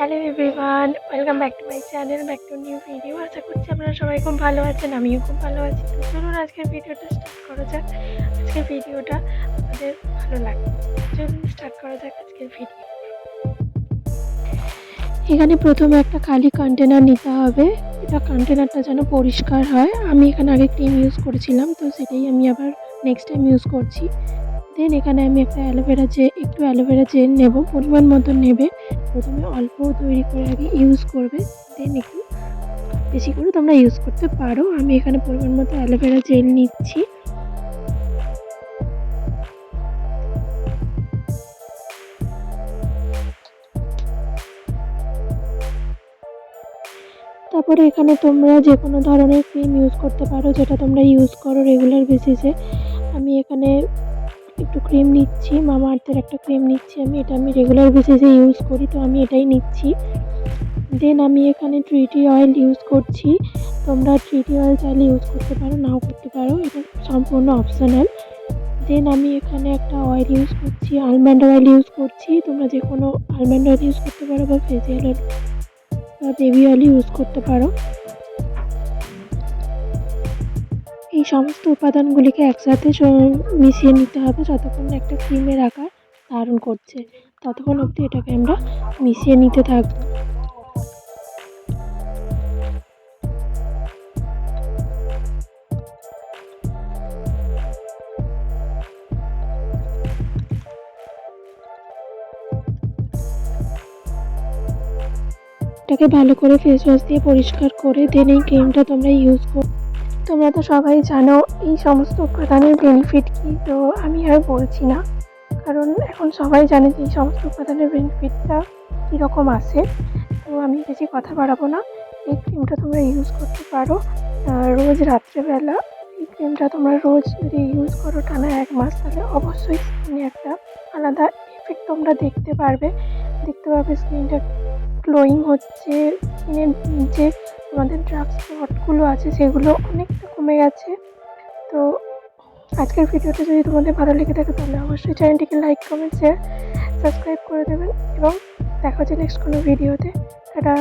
Hello everyone, welcome back to my channel, back to new video. আশা করছি আপনারা সবাই খুব ভালো আছেন, আমিও খুব ভালো আছি। তো চলুন আজকের ভিডিওটা স্টার্ট করা যাক। আজকের ভিডিওটা আপনাদের ভালো লাগবে। চলুন স্টার্ট করা যাক আজকের ভিডিও। এখানে প্রথমে একটা খালি কন্টেনার নিতে হবে। এটা কন্টেনারটা যেন পরিষ্কার হয়। আমি এখানে আগে ক্রিম ইউজ করেছিলাম, তো সেটাই আমি আবার নেক্সট টাইম ইউজ করছি। দেন এখানে আমি একটু অ্যালোভেরা জেল নেব, পরিমাণ মতো নেবে। প্রথমে অল্প তৈরি করে আগে ইউজ করবে, দেন একটু বেশি করে তোমরা ইউজ করতে পারো। আমি এখানে পরিমাণ মতো অ্যালোভেরা জেল নিচ্ছি। তারপরে এখানে তোমরা যে কোনো ধরনের ক্রিম ইউজ করতে পারো, যেটা তোমরা ইউজ করো রেগুলার বেসিসে। আমি এখানে একটু ক্রিম নিচ্ছি, মামা আর্থের একটা ক্রিম নিচ্ছি। আমি রেগুলার বেসিসে ইউজ করি, তো আমি এটাই নিচ্ছি। দেন আমি এখানে ট্রিটি অয়েল ইউজ করছি। তোমরা ট্রিটি অয়েল চাইলে ইউজ করতে পারো, নাও করতে পারো, এটা সম্পূর্ণ অপশনাল। দেন আমি এখানে একটা অয়েল ইউজ করছি, আলমন্ড অয়েল ইউজ করছি। তোমরা যে কোনো আলমন্ড অয়েল ইউজ করতে পারো, বা ফেসিয়াল অয়েল বা বেবি অয়েল ইউজ করতে পারো। এই সমস্ত উপাদানগুলিকে একসাথে মিশিয়ে নিতে হবে যতক্ষণ না একটা ক্রিমের আকার ধারণ করছে, ততক্ষণ অবধি এটাকে আমরা মিশিয়ে নিতে থাকবো। এটাকে ভালো করে ফেস ওয়াশ দিয়ে পরিষ্কার করে দেন এই ক্রিমটা তোমরা ইউজ করো। তোমরা তো সবাই জানো এই সমস্ত উপাদানের বেনিফিট কী, তো আমি আর বলছি না, কারণ এখন সবাই জানে যে এই সমস্ত উপাদানের বেনিফিটটা কীরকম আসে। তো আমি বেশি কথা বাড়াবো না। এই ক্রিমটা তোমরা ইউজ করতে পারো রোজ রাত্রেবেলা। এই ক্রিমটা তোমরা রোজ যদি ইউজ করো টানা 1 মাস, তাহলে অবশ্যই স্কিনে একটা আলাদা এফেক্ট তোমরা দেখতে পারবে। স্কিনটা গ্লোয়িং হচ্ছে, স্কিনের যে আমাদের ডার্ক স্পটগুলো আছে সেগুলো অনেকটা কমে গেছে। তো আজকের ভিডিওটা যদি তোমাদের ভালো লেগে থাকে, তাহলে অবশ্যই চ্যানেলটিকে লাইক, কমেন্ট, শেয়ার, সাবস্ক্রাইব করে দেবেন, এবং দেখা হচ্ছে নেক্সট কোনো ভিডিওতে। টাটা।